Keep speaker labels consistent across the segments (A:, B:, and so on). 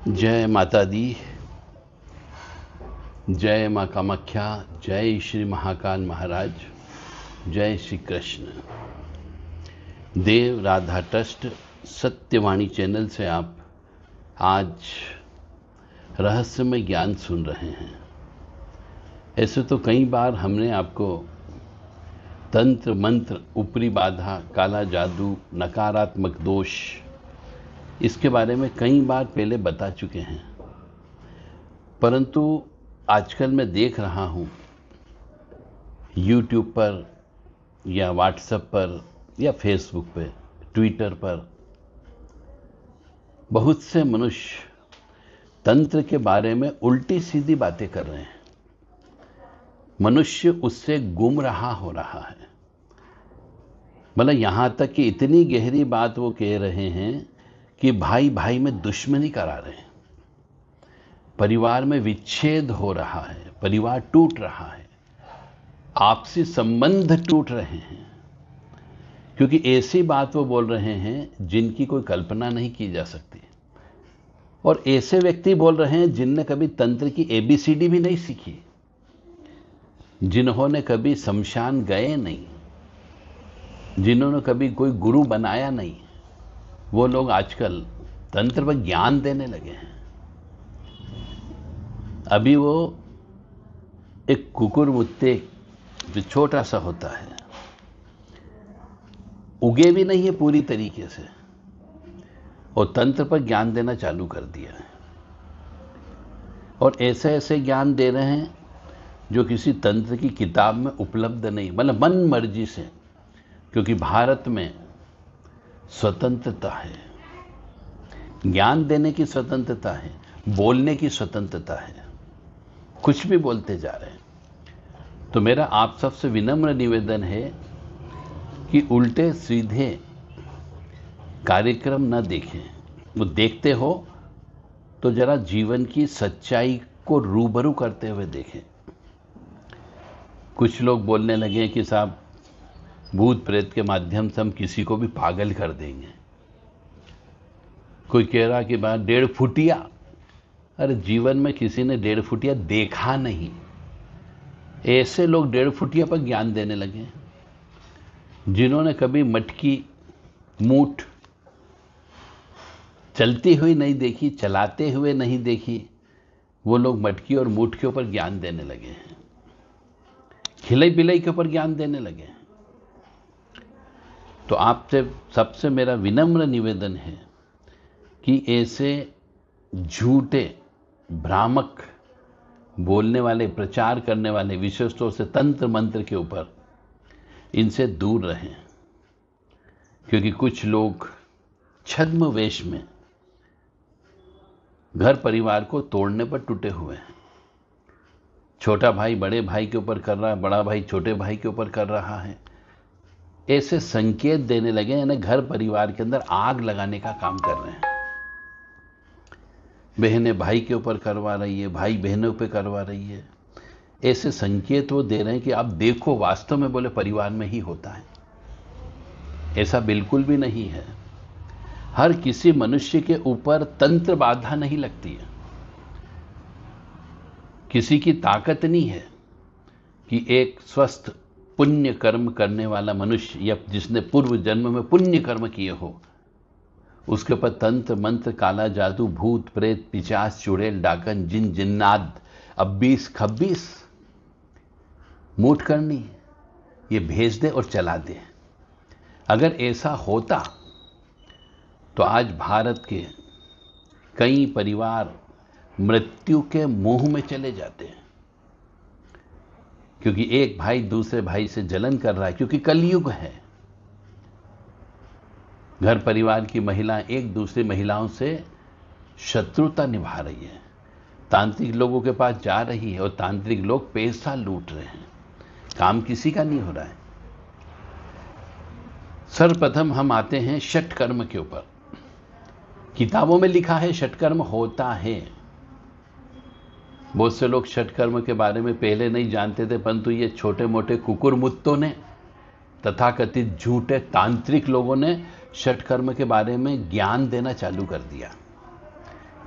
A: जय माता दी, जय माँ कामाख्या, जय श्री महाकाल महाराज, जय श्री कृष्ण। देव राधा ट्रस्ट सत्यवाणी चैनल से आप आज रहस्यमय ज्ञान सुन रहे हैं। ऐसे तो कई बार हमने आपको तंत्र मंत्र, ऊपरी बाधा, काला जादू, नकारात्मक दोष, इसके बारे में कई बार पहले बता चुके हैं। परंतु आजकल मैं देख रहा हूँ YouTube पर या WhatsApp पर या Facebook पे, ट्विटर पर बहुत से मनुष्य तंत्र के बारे में उल्टी सीधी बातें कर रहे हैं। मनुष्य उससे गुमराह हो रहा है। मतलब यहाँ तक कि इतनी गहरी बात वो कह रहे हैं कि भाई भाई में दुश्मनी करा रहे हैं, परिवार में विच्छेद हो रहा है, परिवार टूट रहा है, आपसी संबंध टूट रहे हैं, क्योंकि ऐसी बात वो बोल रहे हैं जिनकी कोई कल्पना नहीं की जा सकती। और ऐसे व्यक्ति बोल रहे हैं जिनने कभी तंत्र की ABCD भी नहीं सीखी, जिन्होंने कभी शमशान गए नहीं, जिन्होंने कभी कोई गुरु बनाया नहीं, वो लोग आजकल तंत्र पर ज्ञान देने लगे हैं। अभी वो एक कुकुर मुत्ते जो छोटा सा होता है, उगे भी नहीं है पूरी तरीके से, और तंत्र पर ज्ञान देना चालू कर दिया है। और ऐसे ऐसे ज्ञान दे रहे हैं जो किसी तंत्र की किताब में उपलब्ध नहीं, मतलब मन मर्जी से, क्योंकि भारत में स्वतंत्रता है, ज्ञान देने की स्वतंत्रता है, बोलने की स्वतंत्रता है, कुछ भी बोलते जा रहे हैं। तो मेरा आप सबसे विनम्र निवेदन है कि उल्टे सीधे कार्यक्रम न देखें। वो देखते हो तो जरा जीवन की सच्चाई को रूबरू करते हुए देखें। कुछ लोग बोलने लगे कि साहब भूत प्रेत के माध्यम से हम किसी को भी पागल कर देंगे। कोई कह रहा कि बात 1.5 फुटिया, अरे जीवन में किसी ने 1.5 फुटिया देखा नहीं, ऐसे लोग 1.5 फुटिया पर ज्ञान देने लगे। जिन्होंने कभी मटकी मूठ चलती हुई नहीं देखी, चलाते हुए नहीं देखी, वो लोग मटकी और मूठ के ऊपर ज्ञान देने लगे हैं, खिलाई पिलाई के ऊपर ज्ञान देने लगे हैं। तो आपसे सबसे मेरा विनम्र निवेदन है कि ऐसे झूठे भ्रामक बोलने वाले, प्रचार करने वाले, विशेष तौर से तंत्र मंत्र के ऊपर, इनसे दूर रहें। क्योंकि कुछ लोग छद्म वेश में घर परिवार को तोड़ने पर टूटे हुए हैं। छोटा भाई बड़े भाई के ऊपर कर रहा है, बड़ा भाई छोटे भाई के ऊपर कर रहा है। ऐसे संकेत देने लगे, यानी घर परिवार के अंदर आग लगाने का काम कर रहे हैं। बहनें भाई के ऊपर करवा रही है, भाई बहनों पे करवा रही है। ऐसे संकेत वो दे रहे हैं कि आप देखो, वास्तव में बोले परिवार में ही होता है। ऐसा बिल्कुल भी नहीं है। हर किसी मनुष्य के ऊपर तंत्र बाधा नहीं लगती है। किसी की ताकत नहीं है कि एक स्वस्थ पुण्य कर्म करने वाला मनुष्य, या जिसने पूर्व जन्म में पुण्य कर्म किए हो, उसके ऊपर तंत्र मंत्र, काला जादू, भूत प्रेत, पिशाच, चुड़ैल, डाकन, जिन जिन्नात, 28 26 मूठ करनी, ये भेज दे और चला दे। अगर ऐसा होता तो आज भारत के कई परिवार मृत्यु के मुंह में चले जाते हैं। क्योंकि एक भाई दूसरे भाई से जलन कर रहा है, क्योंकि कलयुग है। घर परिवार की महिलाएं एक दूसरी महिलाओं से शत्रुता निभा रही है, तांत्रिक लोगों के पास जा रही है, और तांत्रिक लोग पैसा लूट रहे हैं, काम किसी का नहीं हो रहा है। सर्वप्रथम हम आते हैं षट कर्म के ऊपर। किताबों में लिखा है षट कर्म होता है। बहुत से लोग षट कर्म के बारे में पहले नहीं जानते थे, परंतु ये छोटे मोटे कुकुर मुत्तों ने, तथाकथित झूठे तांत्रिक लोगों ने षट कर्म के बारे में ज्ञान देना चालू कर दिया।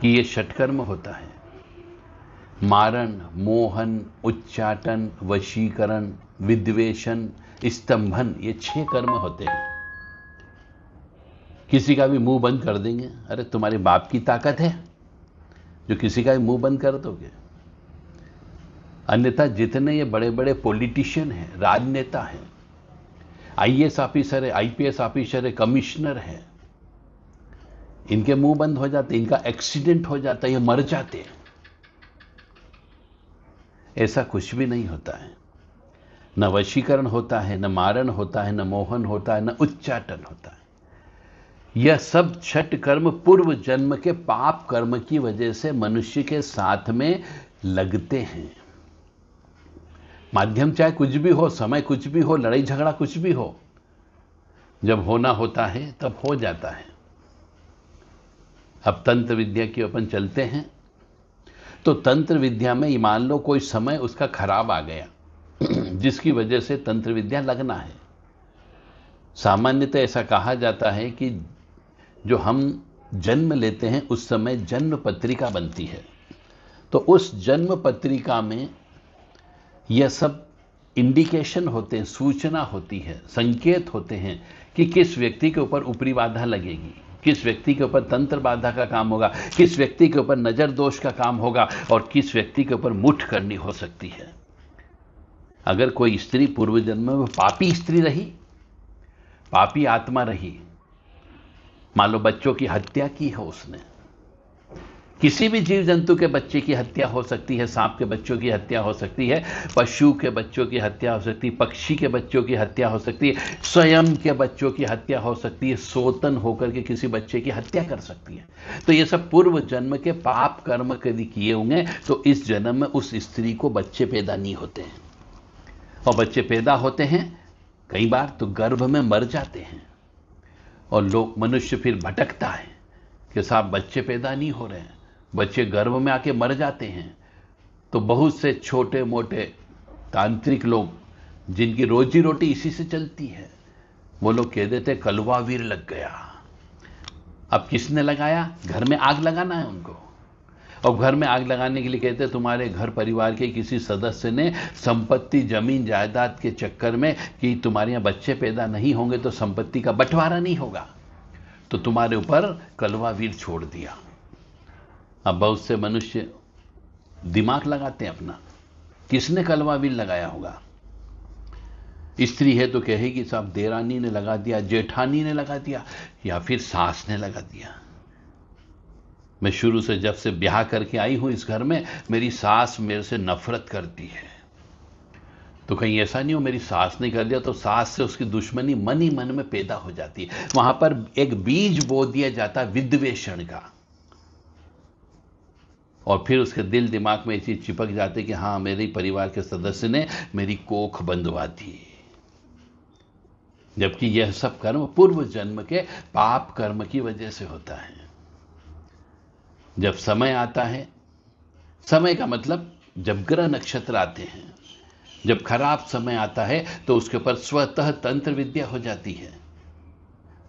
A: कि ये षटकर्म होता है। मारण, मोहन, उच्चाटन, वशीकरण, विद्वेषण, स्तंभन, ये 6 कर्म होते हैं। किसी का भी मुंह बंद कर देंगे, अरे तुम्हारे बाप की ताकत है जो किसी का भी मुंह बंद कर दोगे। अन्यथा जितने ये बड़े बड़े पॉलिटिशियन हैं, राजनेता हैं, आईएएस ऑफिसर है, आईपीएस ऑफिसर है, कमिश्नर है, इनके मुंह बंद हो जाते, इनका एक्सीडेंट हो जाता है, ये मर जाते हैं। ऐसा कुछ भी नहीं होता है। न वशीकरण होता है, न मारण होता है, न मोहन होता है, न उच्चाटन होता है। यह सब 6 कर्म पूर्व जन्म के पाप कर्म की वजह से मनुष्य के साथ में लगते हैं। माध्यम चाहे कुछ भी हो, समय कुछ भी हो, लड़ाई झगड़ा कुछ भी हो, जब होना होता है तब हो जाता है। अब तंत्र विद्या की अपन चलते हैं, तो तंत्र विद्या में ये मान लो कोई समय उसका खराब आ गया जिसकी वजह से तंत्र विद्या लगना है। सामान्यतः ऐसा कहा जाता है कि जो हम जन्म लेते हैं उस समय जन्म पत्रिका बनती है, तो उस जन्म पत्रिका में यह सब इंडिकेशन होते हैं, सूचना होती है, संकेत होते हैं कि किस व्यक्ति के ऊपर ऊपरी बाधा लगेगी, किस व्यक्ति के ऊपर तंत्र बाधा का काम होगा, किस व्यक्ति के ऊपर नजर दोष का काम होगा और किस व्यक्ति के ऊपर मुठ करनी हो सकती है। अगर कोई स्त्री पूर्व जन्म में पापी स्त्री रही, पापी आत्मा रही, मान लो बच्चों की हत्या की है उसने, किसी भी जीव जंतु के बच्चे की हत्या हो सकती है, सांप के बच्चों की हत्या हो सकती है, पशु के बच्चों की हत्या हो सकती है, पक्षी के बच्चों की हत्या हो सकती है, स्वयं के बच्चों की हत्या हो सकती है, सोतन होकर के किसी बच्चे की हत्या कर सकती है। तो ये सब पूर्व जन्म के पाप कर्म यदि किए होंगे तो इस जन्म में उस स्त्री को बच्चे पैदा नहीं होते हैं, और बच्चे पैदा होते हैं कई बार तो गर्भ में मर जाते हैं, और लोग मनुष्य फिर भटकता है कि साहब बच्चे पैदा नहीं हो रहे हैं, बच्चे गर्भ में आके मर जाते हैं। तो बहुत से छोटे मोटे तांत्रिक लोग जिनकी रोजी रोटी इसी से चलती है, वो लोग कह देते कलवा वीर लग गया। अब किसने लगाया? घर में आग लगाना है उनको, और घर में आग लगाने के लिए कहते तुम्हारे घर परिवार के किसी सदस्य ने संपत्ति जमीन जायदाद के चक्कर में कि तुम्हारे यहाँ बच्चे पैदा नहीं होंगे तो संपत्ति का बंटवारा नहीं होगा, तो तुम्हारे ऊपर कलवा वीर छोड़ दिया। अब बहुत से मनुष्य दिमाग लगाते हैं अपना, किसने कलवा वीर लगाया होगा? स्त्री है तो कहेगी साहब देरानी ने लगा दिया, जेठानी ने लगा दिया, या फिर सास ने लगा दिया। मैं शुरू से जब से ब्याह करके आई हूं इस घर में, मेरी सास मेरे से नफरत करती है। तो कहीं ऐसा नहीं हो मेरी सास ने कर दिया तो सास से उसकी दुश्मनी मन ही मन में पैदा हो जाती है। वहां पर एक बीज बो दिया जाता है विद्वेषण का, और फिर उसके दिल दिमाग में ये चीज चिपक जाती कि हां मेरे परिवार के सदस्य ने मेरी कोख बंधवा दी। जबकि यह सब कर्म पूर्व जन्म के पाप कर्म की वजह से होता है। जब समय आता है, समय का मतलब जब ग्रह नक्षत्र आते हैं, जब खराब समय आता है तो उसके ऊपर स्वतः तंत्र विद्या हो जाती है।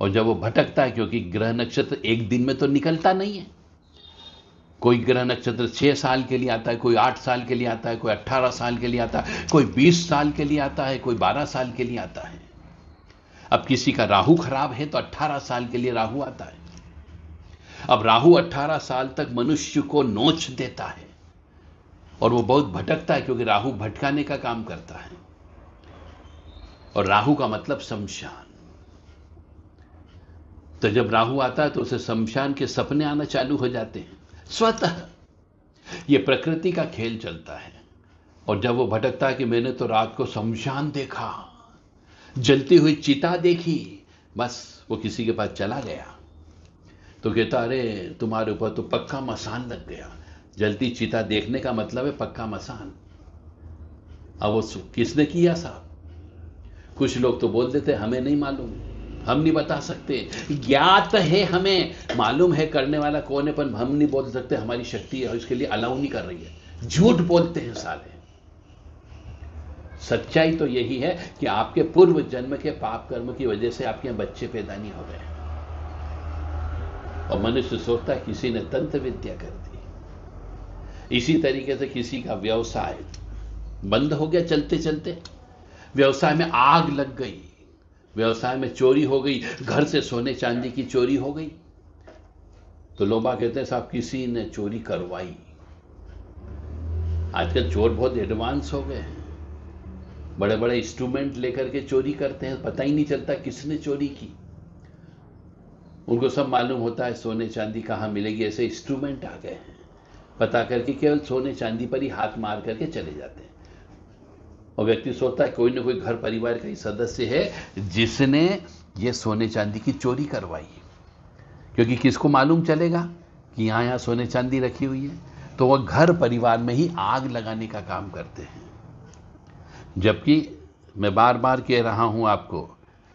A: और जब वो भटकता है, क्योंकि ग्रह नक्षत्र एक दिन में तो निकलता नहीं है, कोई ग्रह नक्षत्र 6 साल के लिए आता है, कोई 8 साल के लिए आता है, कोई 18 साल के लिए आता है, कोई 20 साल के लिए आता है, कोई 12 साल के लिए आता है। अब किसी का राहु खराब है तो 18 साल के लिए राहु आता है। अब राहु 18 साल तक मनुष्य को नोच देता है और वो बहुत भटकता है, क्योंकि राहु भटकाने का काम करता है, और राहु का मतलब शमशान। तो जब राहु आता है तो उसे शमशान के सपने आना चालू हो जाते हैं स्वतः। ये प्रकृति का खेल चलता है। और जब वो भटकता है कि मैंने तो रात को शमशान देखा, जलती हुई चिता देखी, बस वो किसी के पास चला गया तो कहता अरे तुम्हारे ऊपर तो पक्का मसान लग गया। जलती चिता देखने का मतलब है पक्का मसान। अब वो किसने किया साहब? कुछ लोग तो बोल देते हमें नहीं मालूम, हम नहीं बता सकते, ज्ञात है हमें, मालूम है करने वाला कौन है, पर हम नहीं बोल सकते, हमारी शक्ति है इसके लिए अलाउ नहीं कर रही है। झूठ बोलते हैं साले। सच्चाई तो यही है कि आपके पूर्व जन्म के पाप कर्म की वजह से आपके यहां बच्चे पैदा नहीं हो गए। और मनुष्य सोचता है किसी ने तंत्र विद्या कर दी। इसी तरीके से किसी का व्यवसाय बंद हो गया, चलते चलते व्यवसाय में आग लग गई, व्यवसाय में चोरी हो गई, घर से सोने चांदी की चोरी हो गई, तो लोग कहते हैं साहब किसी ने चोरी करवाई। आजकल चोर बहुत एडवांस हो गए हैं, बड़े बड़े इंस्ट्रूमेंट लेकर के चोरी करते हैं, पता ही नहीं चलता किसने चोरी की। उनको सब मालूम होता है सोने चांदी कहां मिलेगी, ऐसे इंस्ट्रूमेंट आ गए हैं, पता करके केवल सोने चांदी पर ही हाथ मार करके चले जाते हैं। और व्यक्ति सोचता है कोई ना कोई घर परिवार का ही सदस्य है जिसने ये सोने चांदी की चोरी करवाई, क्योंकि किसको मालूम चलेगा कि यहां सोने चांदी रखी हुई है, तो वह घर परिवार में ही आग लगाने का काम करते हैं। जबकि मैं बार बार कह रहा हूं आपको,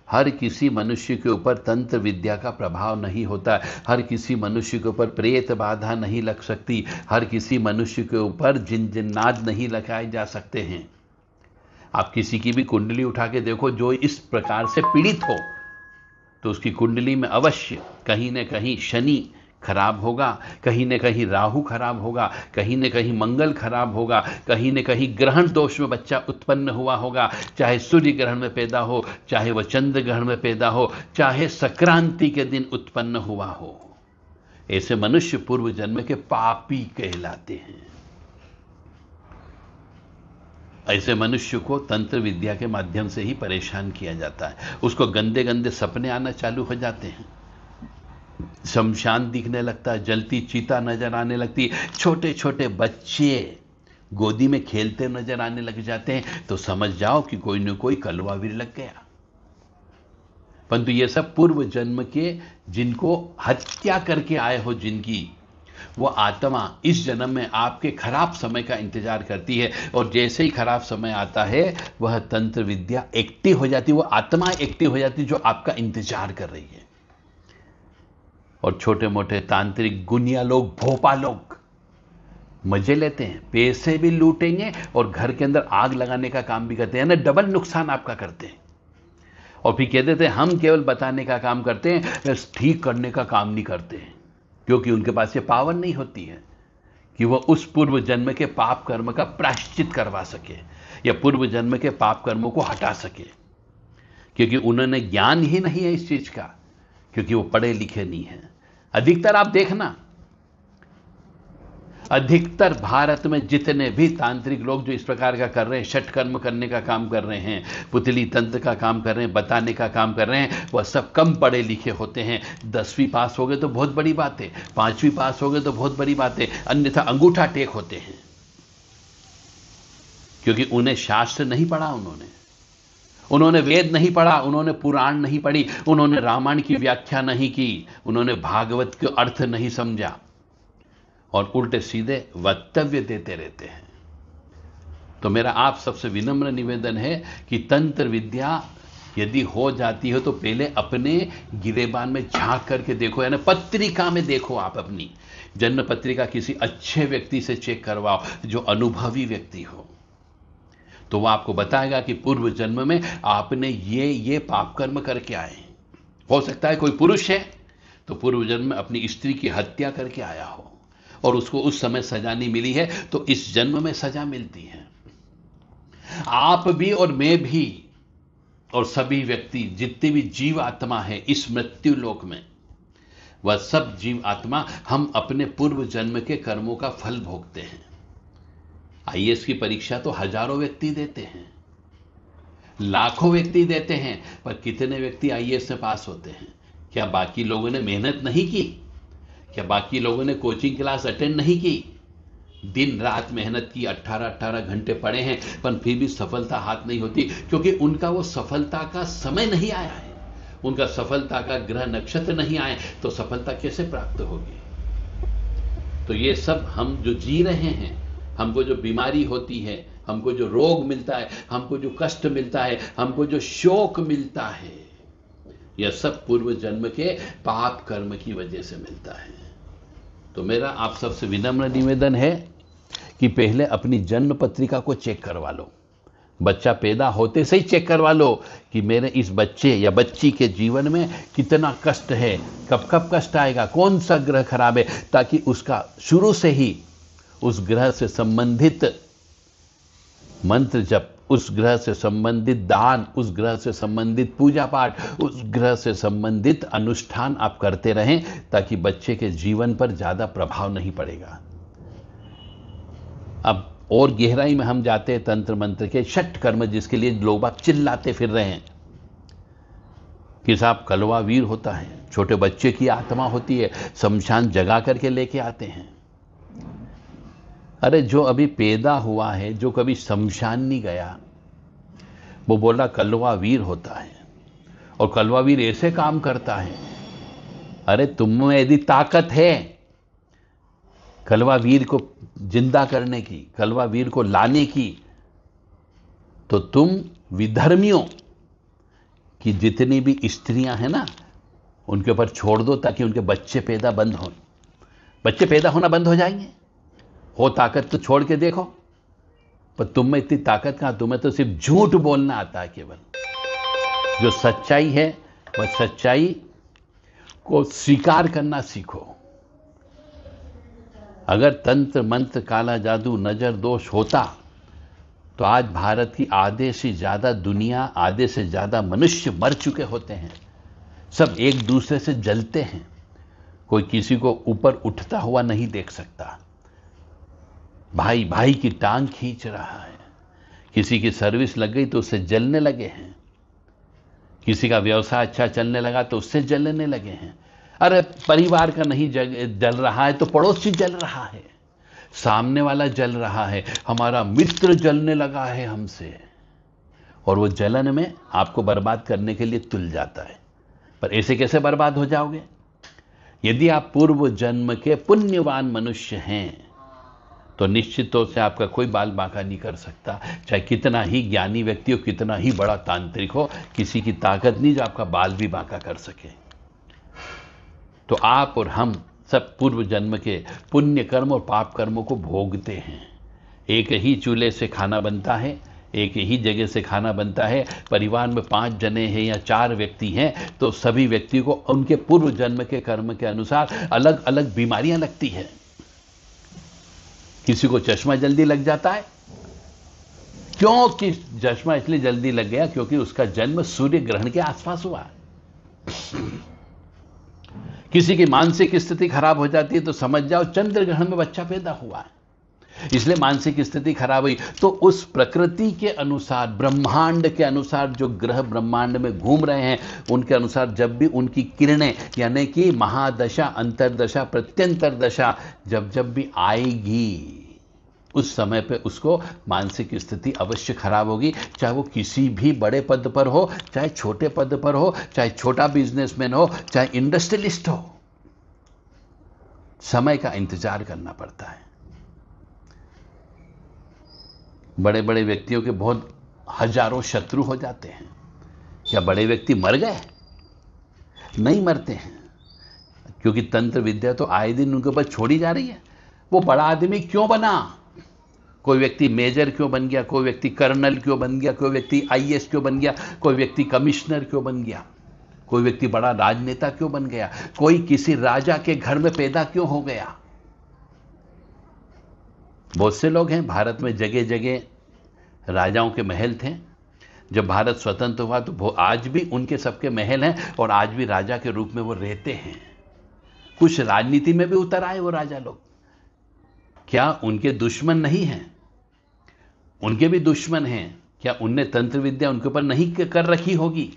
A: हर किसी मनुष्य के ऊपर तंत्र विद्या का प्रभाव नहीं होता, हर किसी मनुष्य के ऊपर प्रेत बाधा नहीं लग सकती, हर किसी मनुष्य के ऊपर जिन जिन्नात नहीं लगाए जा सकते हैं। आप किसी की भी कुंडली उठा के देखो, जो इस प्रकार से पीड़ित हो तो उसकी कुंडली में अवश्य कहीं न कहीं शनि खराब होगा, कहीं न कहीं राहु खराब होगा, कहीं न कहीं मंगल खराब होगा, कहीं न कहीं ग्रहण दोष में बच्चा उत्पन्न हुआ होगा, चाहे सूर्य ग्रहण में पैदा हो, चाहे वह चंद्र ग्रहण में पैदा हो, चाहे संक्रांति के दिन उत्पन्न हुआ हो। ऐसे मनुष्य पूर्व जन्म के पापी कहलाते हैं। ऐसे मनुष्य को तंत्र विद्या के माध्यम से ही परेशान किया जाता है। उसको गंदे गंदे सपने आना चालू हो जाते हैं, शमशान दिखने लगता है, जलती चीता नजर आने लगती है, छोटे छोटे बच्चे गोदी में खेलते नजर आने लग जाते हैं, तो समझ जाओ कि कोई न कोई कलवावीर लग गया। परंतु ये सब पूर्व जन्म के, जिनको हत्या करके आए हो जिनकी, वो आत्मा इस जन्म में आपके खराब समय का इंतजार करती है, और जैसे ही खराब समय आता है वह तंत्र विद्या एक्टिव हो जाती है, वो आत्मा एक्टिव हो जाती है जो आपका इंतजार कर रही है। और छोटे मोटे तांत्रिक गुनिया लोग, भोपा लोग मजे लेते हैं, पैसे भी लूटेंगे और घर के अंदर आग लगाने का काम भी करते हैं, ना डबल नुकसान आपका करते हैं। और फिर कह देते हैं हम केवल बताने का काम करते हैं, ठीक करने का काम नहीं करते हैं, क्योंकि उनके पास ये पावर नहीं होती है कि वह उस पूर्व जन्म के पाप कर्म का प्रायश्चित करवा सके या पूर्व जन्म के पाप कर्मों को हटा सके, क्योंकि उन्होंने ज्ञान ही नहीं है इस चीज का, क्योंकि वो पढ़े लिखे नहीं हैं। अधिकतर आप देखना, अधिकतर भारत में जितने भी तांत्रिक लोग जो इस प्रकार का कर रहे हैं, षट कर्म करने का काम कर रहे हैं, पुतली तंत्र का काम कर रहे हैं, बताने का काम कर रहे हैं, वह सब कम पढ़े लिखे होते हैं। 10वीं पास हो गए तो बहुत बड़ी बात है, 5वीं पास हो गए तो बहुत बड़ी बात है, अन्यथा अंगूठा टेक होते हैं, क्योंकि उन्हें शास्त्र नहीं पढ़ा, उन्होंने वेद नहीं पढ़ा, उन्होंने पुराण नहीं पढ़ी, उन्होंने रामायण की व्याख्या नहीं की, उन्होंने भागवत के अर्थ नहीं समझा, और उल्टे सीधे वक्तव्य देते रहते हैं। तो मेरा आप सबसे विनम्र निवेदन है कि तंत्र विद्या यदि हो जाती हो तो पहले अपने गिरेबान में झांक करके देखो, यानी पत्रिका में देखो, आप अपनी जन्म पत्रिका किसी अच्छे व्यक्ति से चेक करवाओ जो अनुभवी व्यक्ति हो, तो वह आपको बताएगा कि पूर्व जन्म में आपने ये पाप कर्म करके आए। हो सकता है कोई पुरुष है तो पूर्व जन्म में अपनी स्त्री की हत्या करके आया हो और उसको उस समय सजा नहीं मिली है, तो इस जन्म में सजा मिलती है। आप भी और मैं भी और सभी व्यक्ति, जितने भी जीव आत्मा है इस मृत्यु लोक में, वह सब जीव आत्मा हम अपने पूर्व जन्म के कर्मों का फल भोगते हैं। आईएएस की परीक्षा तो हजारों व्यक्ति देते हैं, लाखों व्यक्ति देते हैं, पर कितने व्यक्ति आईएएस से पास होते हैं? क्या बाकी लोगों ने मेहनत नहीं की? क्या बाकी लोगों ने कोचिंग क्लास अटेंड नहीं की? दिन रात मेहनत की, 18-18 घंटे पढ़े हैं, पर फिर भी सफलता हाथ नहीं होती, क्योंकि उनका वो सफलता का समय नहीं आया है, उनका सफलता का ग्रह नक्षत्र नहीं आए, तो सफलता कैसे प्राप्त होगी? तो ये सब हम जो जी रहे हैं, हमको जो बीमारी होती है, हमको जो रोग मिलता है, हमको जो कष्ट मिलता है, हमको जो शोक मिलता है, यह सब पूर्व जन्म के पाप कर्म की वजह से मिलता है। तो मेरा आप सबसे विनम्र निवेदन है कि पहले अपनी जन्म पत्रिका को चेक करवा लो, बच्चा पैदा होते से ही चेक करवा लो कि मेरे इस बच्चे या बच्ची के जीवन में कितना कष्ट है, कब कब कष्ट आएगा, कौन सा ग्रह खराब है, ताकि उसका शुरू से ही उस ग्रह से संबंधित मंत्र जप, उस ग्रह से संबंधित दान, उस ग्रह से संबंधित पूजा पाठ, उस ग्रह से संबंधित अनुष्ठान आप करते रहें, ताकि बच्चे के जीवन पर ज्यादा प्रभाव नहीं पड़ेगा। अब और गहराई में हम जाते हैं तंत्र मंत्र के षट कर्म, जिसके लिए लोग आप चिल्लाते फिर रहे हैं कि साहब कलवा वीर होता है, छोटे बच्चे की आत्मा होती है, शमशान जगा करके लेके आते हैं। अरे जो अभी पैदा हुआ है, जो कभी शमशान नहीं गया, वो बोल रहा कलवा वीर होता है, और कलवा वीर ऐसे काम करता है। अरे तुम में यदि ताकत है कलवा वीर को जिंदा करने की, कलवा वीर को लाने की, तो तुम विधर्मियों की जितनी भी स्त्रियां हैं ना, उनके ऊपर छोड़ दो, ताकि उनके बच्चे पैदा बंद हो, बच्चे पैदा होना बंद हो जाएंगे। हो ताकत तो छोड़ के देखो, पर तुम में इतनी ताकत कहां, तुम्हें तो सिर्फ झूठ बोलना आता है केवल। जो सच्चाई है वह सच्चाई को स्वीकार करना सीखो। अगर तंत्र मंत्र, काला जादू, नजर दोष होता तो आज भारत की आधे से ज्यादा दुनिया, आधे से ज्यादा मनुष्य मर चुके होते हैं। सब एक दूसरे से जलते हैं, कोई किसी को ऊपर उठता हुआ नहीं देख सकता। भाई भाई की टांग खींच रहा है, किसी की सर्विस लग गई तो उससे जलने लगे हैं, किसी का व्यवसाय अच्छा चलने लगा तो उससे जलने लगे हैं। अरे परिवार का नहीं जल रहा है तो पड़ोसी जल रहा है, सामने वाला जल रहा है, हमारा मित्र जलने लगा है हमसे, और वो जलन में आपको बर्बाद करने के लिए तुल जाता है। पर ऐसे कैसे बर्बाद हो जाओगे? यदि आप पूर्व जन्म के पुण्यवान मनुष्य हैं तो निश्चित तौर से आपका कोई बाल बांका नहीं कर सकता। चाहे कितना ही ज्ञानी व्यक्ति हो, कितना ही बड़ा तांत्रिक हो, किसी की ताकत नहीं जो आपका बाल भी बांका कर सके। तो आप और हम सब पूर्व जन्म के पुण्य कर्म और पाप कर्मों को भोगते हैं। एक ही चूल्हे से खाना बनता है, एक ही जगह से खाना बनता है। परिवार में 5 जने हैं या 4 व्यक्ति हैं तो सभी व्यक्तियों को उनके पूर्व जन्म के कर्म के अनुसार अलग अलग बीमारियां लगती हैं। किसी को चश्मा जल्दी लग जाता है, क्योंकि चश्मा इसलिए जल्दी लग गया क्योंकि उसका जन्म सूर्य ग्रहण के आसपास हुआ। किसी की मानसिक स्थिति खराब हो जाती है तो समझ जाओ चंद्र ग्रहण में बच्चा पैदा हुआ है, इसलिए मानसिक स्थिति खराब हुई। तो उस प्रकृति के अनुसार, ब्रह्मांड के अनुसार, जो ग्रह ब्रह्मांड में घूम रहे हैं उनके अनुसार जब भी उनकी किरणें यानी कि महादशा, अंतरदशा, प्रत्यंतर दशा जब जब भी आएगी, उस समय पे उसको मानसिक स्थिति अवश्य खराब होगी। चाहे वो किसी भी बड़े पद पर हो, चाहे छोटे पद पर हो, चाहे छोटा बिजनेसमैन हो, चाहे इंडस्ट्रियलिस्ट हो, समय का इंतजार करना पड़ता है। बड़े बड़े व्यक्तियों के बहुत हजारों शत्रु हो जाते हैं। क्या बड़े व्यक्ति मर गए? नहीं मरते हैं, क्योंकि तंत्र विद्या तो आए दिन उनके ऊपर छोड़ी जा रही है। वो बड़ा आदमी क्यों बना? कोई व्यक्ति मेजर क्यों बन गया, कोई व्यक्ति कर्नल क्यों बन गया, कोई व्यक्ति आईएएस क्यों बन गया, कोई व्यक्ति कमिश्नर क्यों बन गया, कोई व्यक्ति बड़ा राजनेता क्यों बन गया, कोई किसी राजा के घर में पैदा क्यों हो गया। बहुत से लोग हैं भारत में, जगह जगह राजाओं के महल थे। जब भारत स्वतंत्र हुआ तो आज भी उनके सबके महल हैं और आज भी राजा के रूप में वो रहते हैं। कुछ राजनीति में भी उतर आए वो राजा लोग। क्या उनके दुश्मन नहीं हैं? उनके भी दुश्मन हैं। क्या उनने तंत्र विद्या उनके ऊपर नहीं कर रखी होगी,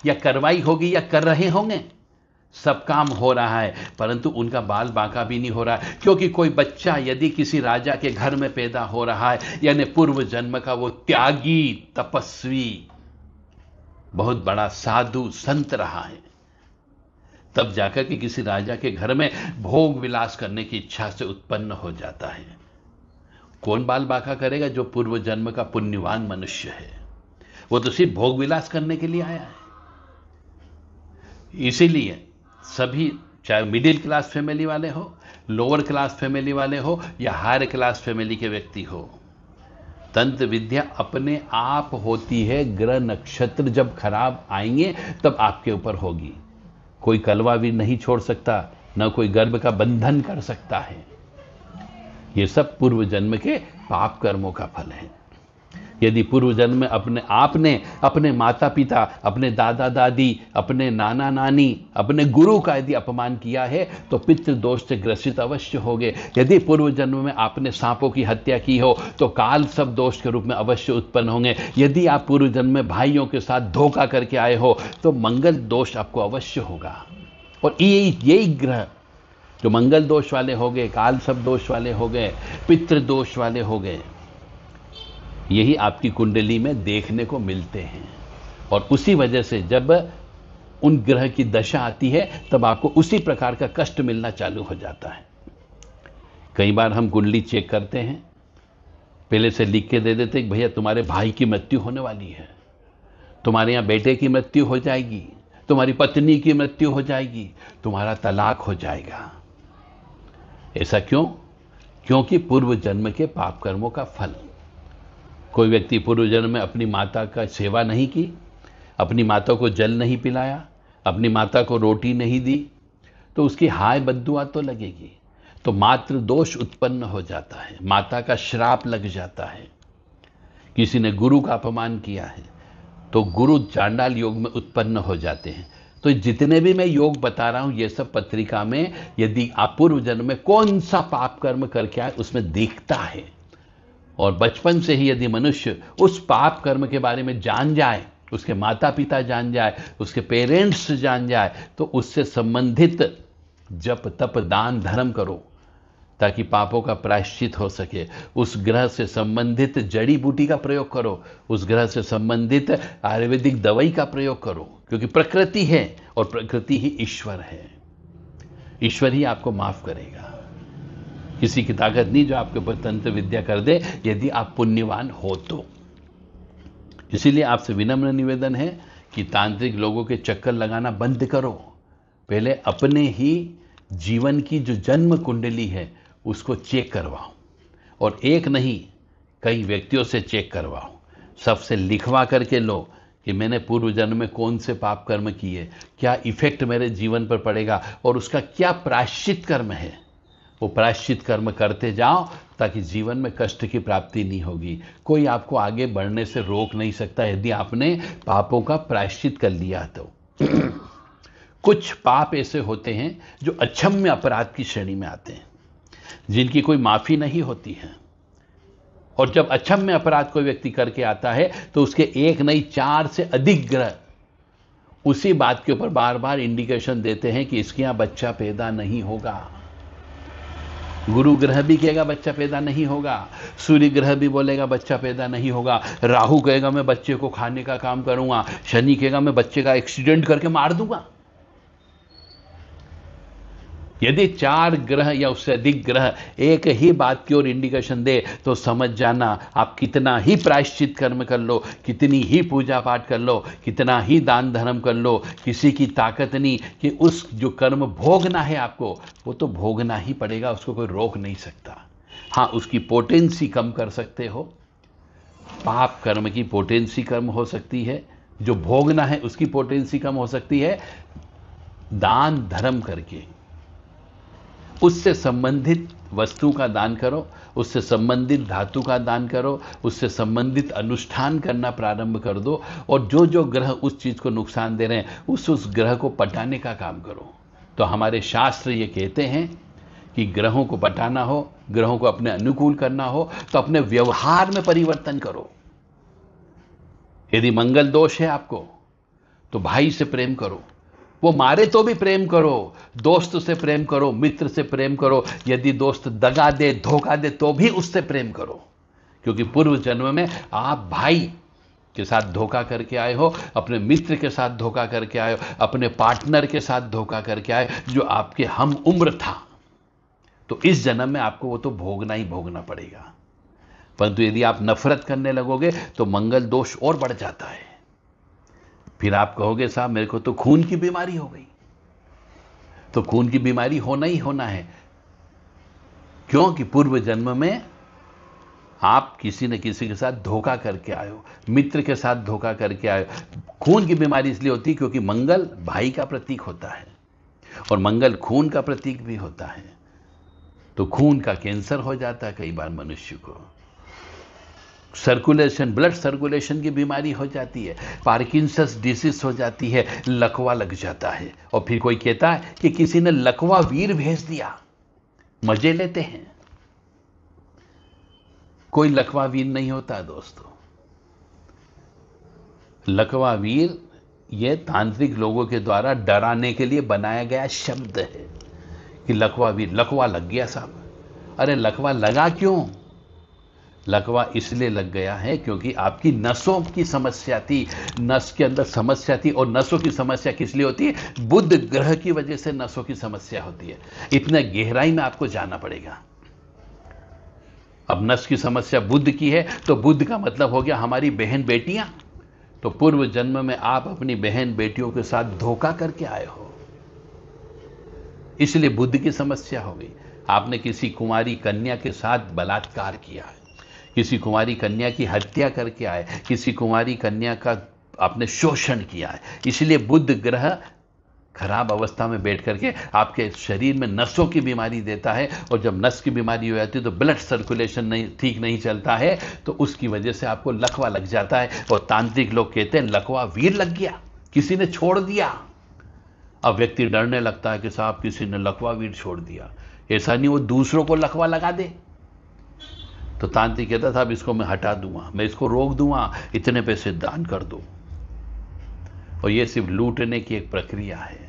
A: या करवाई होगी, या कर रहे होंगे? सब काम हो रहा है, परंतु उनका बाल बांका भी नहीं हो रहा है। क्योंकि कोई बच्चा यदि किसी राजा के घर में पैदा हो रहा है, यानी पूर्व जन्म का वो त्यागी, तपस्वी, बहुत बड़ा साधु संत रहा है, तब जाकर के किसी राजा के घर में भोग विलास करने की इच्छा से उत्पन्न हो जाता है। कौन बाल बांका करेगा? जो पूर्व जन्म का पुण्यवान मनुष्य है। वो तो सिर्फ भोग विलास करने के लिए आया है। इसीलिए सभी, चाहे मिडिल क्लास फैमिली वाले हो, लोअर क्लास फैमिली वाले हो, या हायर क्लास फैमिली के व्यक्ति हो, तंत्र विद्या अपने आप होती है। ग्रह नक्षत्र जब खराब आएंगे तब आपके ऊपर होगी। कोई कलवा भी नहीं छोड़ सकता, ना कोई गर्भ का बंधन कर सकता है। ये सब पूर्व जन्म के पाप कर्मों का फल है। यदि पूर्व जन्म में अपने आपने अपने माता पिता, अपने दादा दादी, अपने नाना नानी, अपने गुरु का यदि अपमान किया है तो पितृ दोष से ग्रसित अवश्य होगे। यदि पूर्व जन्म में आपने सांपों की हत्या की हो तो काल सब दोष के रूप में अवश्य उत्पन्न होंगे। यदि आप पूर्व जन्म में भाइयों के साथ धोखा करके आए हो तो मंगल दोष आपको अवश्य होगा। और यही ग्रह जो मंगल दोष वाले हो गए, काल सब दोष वाले हो गए, पितृ दोष वाले हो गए, यही आपकी कुंडली में देखने को मिलते हैं। और उसी वजह से जब उन ग्रह की दशा आती है तब आपको उसी प्रकार का कष्ट मिलना चालू हो जाता है। कई बार हम कुंडली चेक करते हैं, पहले से लिख के दे देते कि भैया तुम्हारे भाई की मृत्यु होने वाली है, तुम्हारे यहाँ बेटे की मृत्यु हो जाएगी, तुम्हारी पत्नी की मृत्यु हो जाएगी, तुम्हारा तलाक हो जाएगा। ऐसा क्यों? क्योंकि पूर्व जन्म के पाप कर्मों का फल। कोई व्यक्ति पूर्व जन्म में अपनी माता का सेवा नहीं की, अपनी माता को जल नहीं पिलाया, अपनी माता को रोटी नहीं दी, तो उसकी हाय बद्दुआ तो लगेगी। तो मातृ दोष उत्पन्न हो जाता है, माता का श्राप लग जाता है। किसी ने गुरु का अपमान किया है तो गुरु चांडाल योग में उत्पन्न हो जाते हैं। तो जितने भी मैं योग बता रहा हूं ये सब पत्रिका में यदि आप पूर्व जन्म में कौन सा पाप कर्म करके आए उसमें दिखता है। और बचपन से ही यदि मनुष्य उस पाप कर्म के बारे में जान जाए, उसके माता पिता जान जाए, उसके पेरेंट्स जान जाए, तो उससे संबंधित जप तप दान धर्म करो ताकि पापों का प्रायश्चित हो सके। उस ग्रह से संबंधित जड़ी बूटी का प्रयोग करो, उस ग्रह से संबंधित आयुर्वेदिक दवाई का प्रयोग करो, क्योंकि प्रकृति है और प्रकृति ही ईश्वर है। ईश्वर ही आपको माफ करेगा। किसी की ताकत नहीं जो आपके ऊपर तंत्र विद्या कर दे, यदि आप पुण्यवान हो तो। इसीलिए आपसे विनम्र निवेदन है कि तांत्रिक लोगों के चक्कर लगाना बंद करो। पहले अपने ही जीवन की जो जन्म कुंडली है उसको चेक करवाओ, और एक नहीं कई व्यक्तियों से चेक करवाओ। सबसे लिखवा करके लो कि मैंने पूर्व जन्म में कौन से पाप कर्म किए, क्या इफेक्ट मेरे जीवन पर पड़ेगा और उसका क्या प्रायश्चित कर्म है। वो प्रायश्चित कर्म करते जाओ ताकि जीवन में कष्ट की प्राप्ति नहीं होगी। कोई आपको आगे बढ़ने से रोक नहीं सकता यदि आपने पापों का प्रायश्चित कर लिया तो। कुछ पाप ऐसे होते हैं जो अक्षम्य अपराध की श्रेणी में आते हैं, जिनकी कोई माफी नहीं होती है। और जब अक्षम्य अपराध कोई व्यक्ति करके आता है तो उसके एक नहीं 4 से अधिक ग्रह उसी बात के ऊपर बार बार इंडिकेशन देते हैं कि इसके यहां बच्चा पैदा नहीं होगा। गुरु ग्रह भी कहेगा बच्चा पैदा नहीं होगा, सूर्य ग्रह भी बोलेगा बच्चा पैदा नहीं होगा, राहु कहेगा मैं बच्चे को खाने का काम करूंगा, शनि कहेगा मैं बच्चे का एक्सीडेंट करके मार दूंगा। यदि 4 ग्रह या उससे अधिक ग्रह एक ही बात की ओर इंडिकेशन दे तो समझ जाना आप कितना ही प्रायश्चित कर्म कर लो, कितनी ही पूजा पाठ कर लो, कितना ही दान धर्म कर लो, किसी की ताकत नहीं कि उस जो कर्म भोगना है आपको वो तो भोगना ही पड़ेगा, उसको कोई रोक नहीं सकता। हाँ, उसकी पोटेंसी कम कर सकते हो, पाप कर्म की पोटेंसी कम हो सकती है, जो भोगना है उसकी पोटेंसी कम हो सकती है। दान धर्म करके उससे संबंधित वस्तु का दान करो, उससे संबंधित धातु का दान करो, उससे संबंधित अनुष्ठान करना प्रारंभ कर दो। और जो जो ग्रह उस चीज को नुकसान दे रहे हैं उस ग्रह को पटाने का काम करो। तो हमारे शास्त्र ये कहते हैं कि ग्रहों को पटाना हो, ग्रहों को अपने अनुकूल करना हो तो अपने व्यवहार में परिवर्तन करो। यदि मंगल दोष है आपको तो भाई से प्रेम करो, वो मारे तो भी प्रेम करो, दोस्त से प्रेम करो, मित्र से प्रेम करो, यदि दोस्त दगा दे धोखा दे तो भी उससे प्रेम करो, क्योंकि पूर्व जन्म में आप भाई के साथ धोखा करके आए हो, अपने मित्र के साथ धोखा करके आए हो, अपने पार्टनर के साथ धोखा करके आए जो आपके हम उम्र था। तो इस जन्म में आपको वो तो भोगना ही भोगना पड़ेगा। परंतु यदि आप नफरत करने लगोगे तो मंगल दोष और बढ़ जाता है। फिर आप कहोगे साहब मेरे को तो खून की बीमारी हो गई। तो खून की बीमारी होना ही होना है, क्योंकि पूर्व जन्म में आप किसी न किसी के साथ धोखा करके आए हो, मित्र के साथ धोखा करके आए हो। खून की बीमारी इसलिए होती है क्योंकि मंगल भाई का प्रतीक होता है और मंगल खून का प्रतीक भी होता है। तो खून का कैंसर हो जाता है कई बार मनुष्य को, सर्कुलेशन, ब्लड सर्कुलेशन की बीमारी हो जाती है, पार्किंसंस डिसीज हो जाती है, लकवा लग जाता है। और फिर कोई कहता है कि किसी ने लकवा वीर भेज दिया, मजे लेते हैं। कोई लकवा वीर नहीं होता दोस्तों। लकवा वीर ये तांत्रिक लोगों के द्वारा डराने के लिए बनाया गया शब्द है कि लकवा वीर, लकवा लग गया साहब। अरे लकवा लगा क्यों? लकवा इसलिए लग गया है क्योंकि आपकी नसों की समस्या थी, नस के अंदर समस्या थी। और नसों की समस्या किस लिए होती है? बुध ग्रह की वजह से नसों की समस्या होती है। इतने गहराई में आपको जाना पड़ेगा। अब नस की समस्या बुध की है तो बुध का मतलब हो गया हमारी बहन बेटियां। तो पूर्व जन्म में आप अपनी बहन बेटियों के साथ धोखा करके आए हो, इसलिए बुध की समस्या हो गई। आपने किसी कुंवारी कन्या के साथ बलात्कार किया है, किसी कुंवारी कन्या की हत्या करके आए, किसी कुंवारी कन्या का आपने शोषण किया है, इसलिए बुध ग्रह खराब अवस्था में बैठ करके आपके शरीर में नसों की बीमारी देता है। और जब नस की बीमारी हो जाती है तो ब्लड सर्कुलेशन नहीं ठीक नहीं चलता है, तो उसकी वजह से आपको लकवा लग जाता है। और तांत्रिक लोग कहते हैं लकवा वीर लग गया, किसी ने छोड़ दिया। अब व्यक्ति डरने लगता है कि साहब किसी ने लकवा वीर छोड़ दिया। ऐसा नहीं, वो दूसरों को लकवा लगा दे। तो तांत्रिक कहता था अब इसको मैं हटा दूंगा, मैं इसको रोक दूंगा, इतने पैसे दान कर दो। और ये सिर्फ लूटने की एक प्रक्रिया है।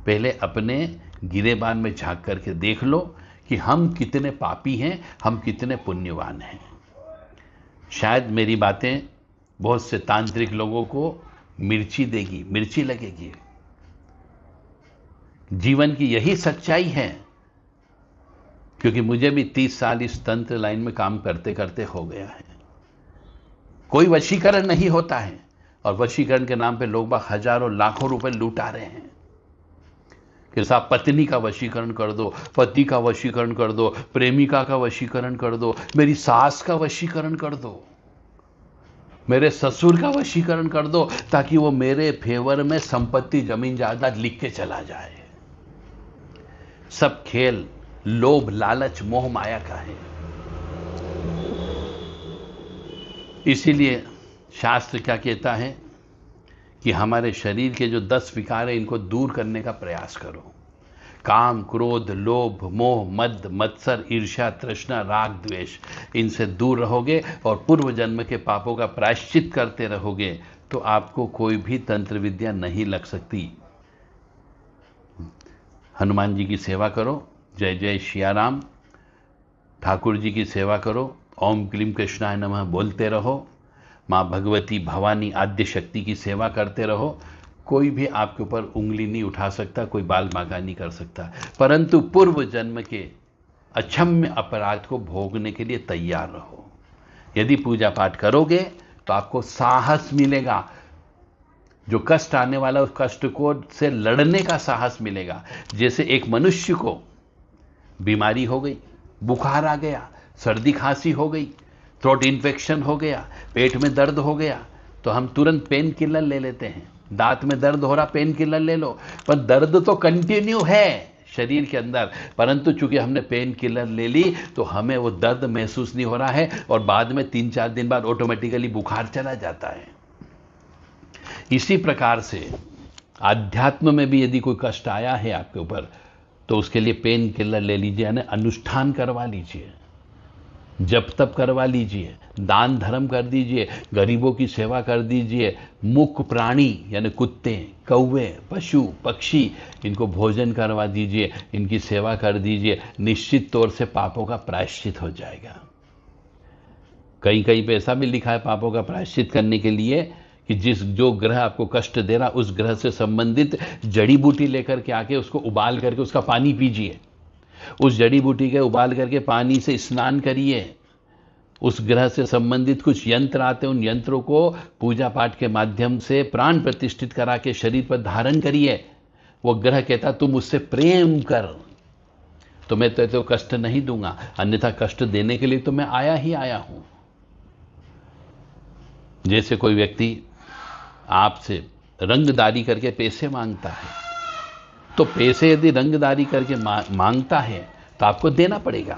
A: पहले अपने गिरेबान में झांक करके देख लो कि हम कितने पापी हैं, हम कितने पुण्यवान हैं। शायद मेरी बातें बहुत से तांत्रिक लोगों को मिर्ची देगी, मिर्ची लगेगी। जीवन की यही सच्चाई है, क्योंकि मुझे भी 30 साल इस तंत्र लाइन में काम करते करते हो गया है। कोई वशीकरण नहीं होता है और वशीकरण के नाम पे लोग बाग हजारों लाखों रुपए लूटा रहे हैं कि साहब पत्नी का वशीकरण कर दो, पति का वशीकरण कर दो, प्रेमिका का वशीकरण कर दो, मेरी सास का वशीकरण कर दो, मेरे ससुर का वशीकरण कर दो, ताकि वो मेरे फेवर में संपत्ति जमीन जायदाद लिख के चला जाए। सब खेल लोभ लालच मोह माया का है। इसीलिए शास्त्र क्या कहता है कि हमारे शरीर के जो 10 विकार है इनको दूर करने का प्रयास करो। काम, क्रोध, लोभ, मोह, मद, मत्सर, ईर्ष्या, तृष्णा, राग, द्वेष, इनसे दूर रहोगे और पूर्व जन्म के पापों का प्रायश्चित करते रहोगे तो आपको कोई भी तंत्र विद्या नहीं लग सकती। हनुमान जी की सेवा करो, जय जय सियाराम। ठाकुर जी की सेवा करो, ओम क्लीम कृष्णाय नमः बोलते रहो। माँ भगवती भवानी आद्य शक्ति की सेवा करते रहो। कोई भी आपके ऊपर उंगली नहीं उठा सकता, कोई बाल बांका नहीं कर सकता, परंतु पूर्व जन्म के अक्षम्य अपराध को भोगने के लिए तैयार रहो। यदि पूजा पाठ करोगे तो आपको साहस मिलेगा, जो कष्ट आने वाला उस कष्ट को से लड़ने का साहस मिलेगा। जैसे एक मनुष्य को बीमारी हो गई, बुखार आ गया, सर्दी खांसी हो गई, थ्रोट इन्फेक्शन हो गया, पेट में दर्द हो गया, तो हम तुरंत पेन किलर ले लेते हैं। दांत में दर्द हो रहा, पेन किलर ले लो, पर दर्द तो कंटिन्यू है शरीर के अंदर, परंतु चूंकि हमने पेन किलर ले ली तो हमें वो दर्द महसूस नहीं हो रहा है और बाद में 3-4 दिन बाद ऑटोमेटिकली बुखार चला जाता है। इसी प्रकार से आध्यात्म में भी यदि कोई कष्ट आया है आपके ऊपर तो उसके लिए पेन किलर ले लीजिए, यानी अनुष्ठान करवा लीजिए, जप तप करवा लीजिए, दान धर्म कर दीजिए, गरीबों की सेवा कर दीजिए, मुख प्राणी यानी कुत्ते, कौवे, पशु, पक्षी, इनको भोजन करवा दीजिए, इनकी सेवा कर दीजिए। निश्चित तौर से पापों का प्रायश्चित हो जाएगा। कहीं कहीं पे ऐसा भी लिखा है पापों का प्रायश्चित करने के लिए कि जो ग्रह आपको कष्ट दे रहा उस ग्रह से संबंधित जड़ी बूटी लेकर के आके उसको उबाल करके उसका पानी पीजिए, उस जड़ी बूटी के उबाल करके पानी से स्नान करिए। उस ग्रह से संबंधित कुछ यंत्र आते हैं, उन यंत्रों को पूजा पाठ के माध्यम से प्राण प्रतिष्ठित करा के शरीर पर धारण करिए। वो ग्रह कहता तुम मुझसे प्रेम कर तो मैं तो कष्ट नहीं दूंगा, अन्यथा कष्ट देने के लिए तो मैं आया ही आया हूं। जैसे कोई व्यक्ति आपसे रंगदारी करके पैसे मांगता है, तो पैसे यदि रंगदारी करके मांगता है तो आपको देना पड़ेगा।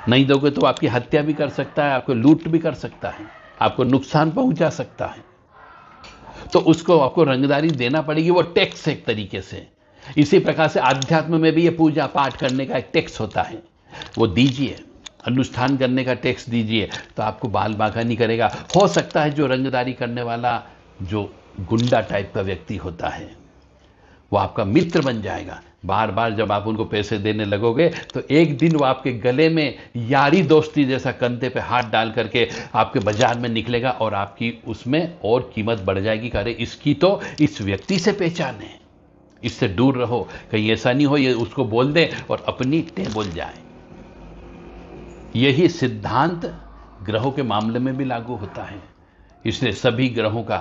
A: नहीं दोगे तो आपकी हत्या भी कर सकता है, आपको लूट भी कर सकता है, आपको नुकसान पहुंचा सकता है। तो उसको आपको रंगदारी देना पड़ेगी, वो टैक्स है एक तरीके से। इसी प्रकार से आध्यात्म में भी ये पूजा पाठ करने का एक टैक्स होता है, वो दीजिए। अनुष्ठान करने का टैक्स दीजिए तो आपको बाल बांका नहीं करेगा। हो सकता है जो रंगदारी करने वाला जो गुंडा टाइप का व्यक्ति होता है वो आपका मित्र बन जाएगा। बार बार जब आप उनको पैसे देने लगोगे तो एक दिन वो आपके गले में यारी दोस्ती जैसा कंधे पे हाथ डाल करके आपके बाजार में निकलेगा और आपकी उसमें और कीमत बढ़ जाएगी। अरे इसकी तो इस व्यक्ति से पहचान है, इससे दूर रहो, कहीं ऐसा नहीं हो ये उसको बोल दे और अपनी टेबल जाए। यही सिद्धांत ग्रहों के मामले में भी लागू होता है। इसलिए सभी ग्रहों का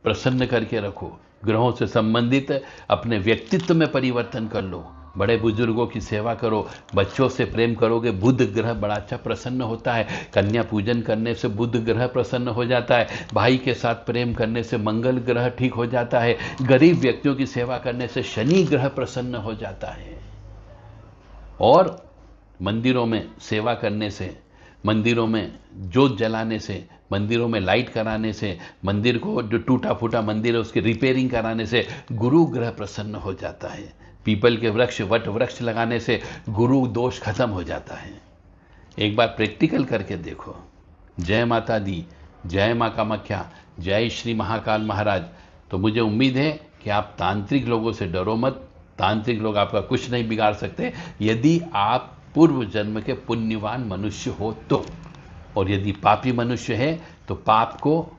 A: प्रसन्न करके रखो। ग्रहों से संबंधित अपने व्यक्तित्व में परिवर्तन कर लो। बड़े बुजुर्गों की सेवा करो, बच्चों से प्रेम करोगे, बुध ग्रह बड़ा अच्छा प्रसन्न होता है। कन्या पूजन करने से बुध ग्रह प्रसन्न हो जाता है। भाई के साथ प्रेम करने से मंगल ग्रह ठीक हो जाता है। गरीब व्यक्तियों की सेवा करने से शनि ग्रह प्रसन्न हो जाता है। और मंदिरों में सेवा करने से, मंदिरों में जोत जलाने से, मंदिरों में लाइट कराने से, मंदिर को जो टूटा फूटा मंदिर है उसकी रिपेयरिंग कराने से गुरु ग्रह प्रसन्न हो जाता है। पीपल के वृक्ष, वट वृक्ष लगाने से गुरु दोष खत्म हो जाता है। एक बार प्रैक्टिकल करके देखो। जय माता दी, जय माँ कामाख्या, जय श्री महाकाल महाराज। तो मुझे उम्मीद है कि आप तांत्रिक लोगों से डरो मत। तांत्रिक लोग आपका कुछ नहीं बिगाड़ सकते यदि आप पूर्व जन्म के पुण्यवान मनुष्य हो तो। और यदि पापी मनुष्य है तो पाप को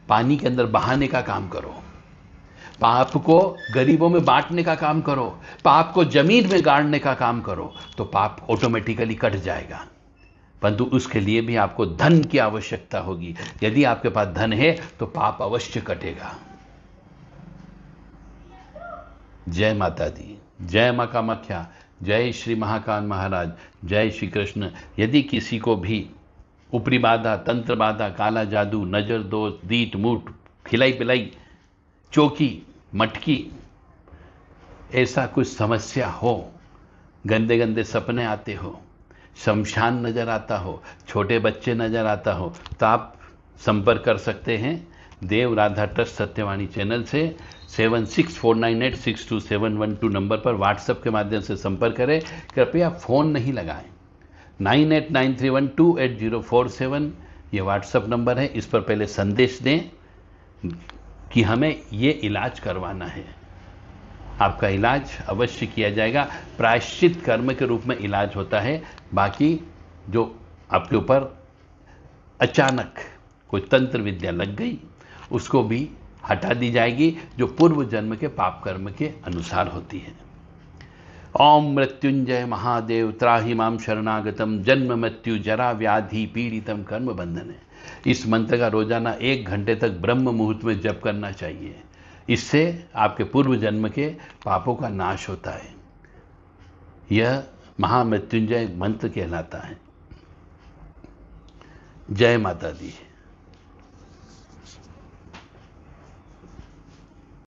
A: पानी के अंदर बहाने का काम करो, पाप को गरीबों में बांटने का काम करो, पाप को जमीन में गाड़ने का काम करो, तो पाप ऑटोमेटिकली कट जाएगा। परंतु उसके लिए भी आपको धन की आवश्यकता होगी। यदि आपके पास धन है तो पाप अवश्य कटेगा। जय माता दी, जय माँ कामाख्या, जय श्री महाकाल महाराज, जय श्री कृष्ण। यदि किसी को भी ऊपरी बाधा, तंत्र बाधा, काला जादू, नजर दोष, दीट मूठ, खिलाई पिलाई, चौकी, मटकी, ऐसा कुछ समस्या हो, गंदे गंदे सपने आते हो, शमशान नजर आता हो, छोटे बच्चे नजर आता हो, तो आप संपर्क कर सकते हैं देव राधा ट्रस्ट सत्यवाणी चैनल से। 7649862712 नंबर पर व्हाट्सएप के माध्यम से संपर्क करें। कृपया फ़ोन नहीं लगाएं। 9893128047 ये व्हाट्सएप नंबर है। इस पर पहले संदेश दें कि हमें ये इलाज करवाना है। आपका इलाज अवश्य किया जाएगा। प्रायश्चित कर्म के रूप में इलाज होता है। बाकी जो आपके ऊपर अचानक कोई तंत्र विद्या लग गई उसको भी हटा दी जाएगी, जो पूर्व जन्म के पाप कर्म के अनुसार होती है। ओम मृत्युंजय महादेव त्राहि माम शरणागतम जन्म मृत्यु जरा व्याधि पीड़ितम कर्म बंधने। इस मंत्र का रोजाना 1 घंटे तक ब्रह्म मुहूर्त में जप करना चाहिए। इससे आपके पूर्व जन्म के पापों का नाश होता है। यह महामृत्युंजय मंत्र कहलाता है। जय माता दी।